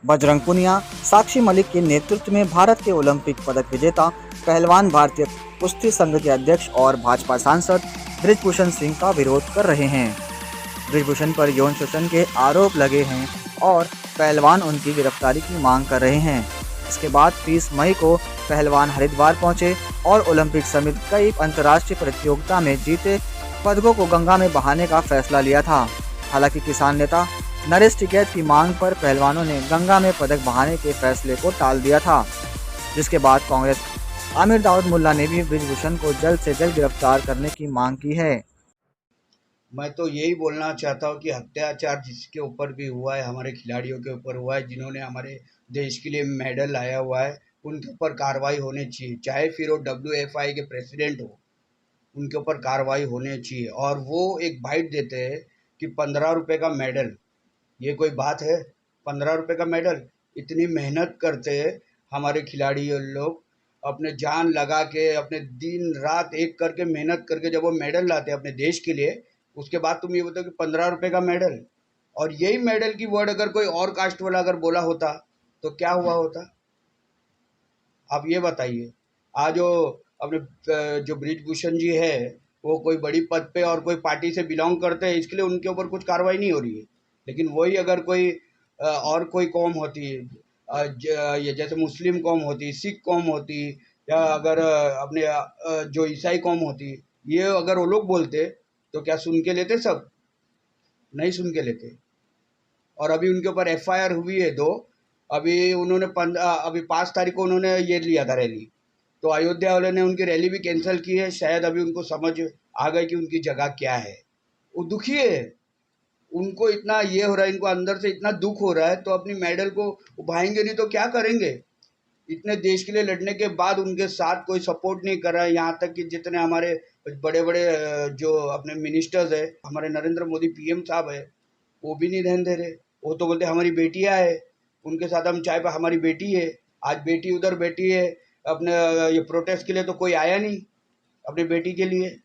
बजरंग पुनिया, साक्षी मलिक के नेतृत्व में भारत के ओलंपिक पदक विजेता पहलवान भारतीय कुश्ती संघ के अध्यक्ष और भाजपा सांसद बृजभूषण सिंह का विरोध कर रहे हैं। बृजभूषण पर यौन शोषण के आरोप लगे हैं और पहलवान उनकी गिरफ्तारी की मांग कर रहे हैं। इसके बाद 30 मई को पहलवान हरिद्वार पहुंचे और ओलंपिक समेत कई अंतर्राष्ट्रीय प्रतियोगिता में जीते पदकों को गंगा में बहाने का फैसला लिया था। हालांकि किसान नेता नरेश टिकैत की मांग पर पहलवानों ने गंगा में पदक बहाने के फैसले को टाल दिया था, जिसके बाद कांग्रेस आमिर दाऊद मुल्ला ने भी बृजभूषण को जल्द से जल्द गिरफ्तार करने की मांग की है। मैं तो यही बोलना चाहता हूँ कि अत्याचार जिसके ऊपर भी हुआ है, हमारे खिलाड़ियों के ऊपर हुआ है, जिन्होंने हमारे देश के लिए मेडल लाया हुआ है, उनके ऊपर कार्रवाई होनी चाहिए। चाहे फिर वो WFI के प्रेसिडेंट हो, उनके ऊपर कार्रवाई होनी चाहिए। और वो एक बाइट देते हैं कि 15 रुपए का मेडल, ये कोई बात है? 15 रुपए का मेडल, इतनी मेहनत करते हैं हमारे खिलाड़ी लोग, अपने जान लगा के, अपने दिन रात एक करके मेहनत करके जब वो मेडल लाते हैं अपने देश के लिए, उसके बाद तुम ये बताओ कि 15 रुपए का मेडल। और यही मेडल की वर्ड अगर कोई और कास्ट वाला अगर बोला होता तो क्या हुआ होता? आप ये बताइए। आज वो अपने जो बृजभूषण जी है, वो कोई बड़ी पद पे और कोई पार्टी से बिलोंग करते हैं, इसके लिए उनके ऊपर कुछ कार्रवाई नहीं हो रही है। लेकिन वही अगर कोई और कोई कौम होती, ये जैसे मुस्लिम कौम होती, सिख कौम होती, या अगर अपने जो ईसाई कौम होती, ये अगर वो लोग बोलते तो क्या सुन के लेते? सब नहीं सुन के लेते। और अभी उनके ऊपर FIR हुई है 2। अभी उन्होंने अभी 5 तारीख को उन्होंने ये लिया था रैली, तो अयोध्या वाले ने उनकी रैली भी कैंसिल की है। शायद अभी उनको समझ आ गई कि उनकी जगह क्या है। वो दुखी है, उनको इतना ये हो रहा है, इनको अंदर से इतना दुख हो रहा है, तो अपनी मेडल को उभाएंगे नहीं तो क्या करेंगे? इतने देश के लिए लड़ने के बाद उनके साथ कोई सपोर्ट नहीं कर रहा है। यहाँ तक कि जितने हमारे बड़े बड़े जो अपने मिनिस्टर्स है, हमारे नरेंद्र मोदी PM साहब है, वो भी नहीं ध्यान दे रहे। वो तो बोलते हमारी बेटियां है, उनके साथ हम चाय पे, हमारी बेटी है। आज बेटी उधर बैठी है अपने ये प्रोटेस्ट के लिए, तो कोई आया नहीं अपनी बेटी के लिए।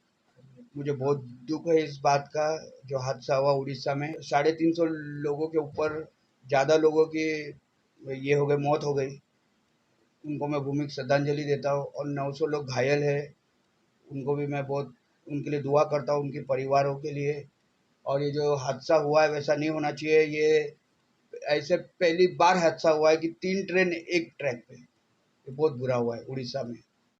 मुझे बहुत दुख है इस बात का। जो हादसा हुआ उड़ीसा में, 350 लोगों के ऊपर ज़्यादा लोगों की ये हो गई, मौत हो गई। उनको मैं भूमि श्रद्धांजलि देता हूँ। और 900 लोग घायल है, उनको भी मैं बहुत उनके लिए दुआ करता हूँ, उनके परिवारों के लिए। और ये जो हादसा हुआ है वैसा नहीं होना चाहिए। ये ऐसे पहली बार हादसा हुआ है कि 3 ट्रेन एक ट्रैक पे। ये बहुत बुरा हुआ है उड़ीसा में।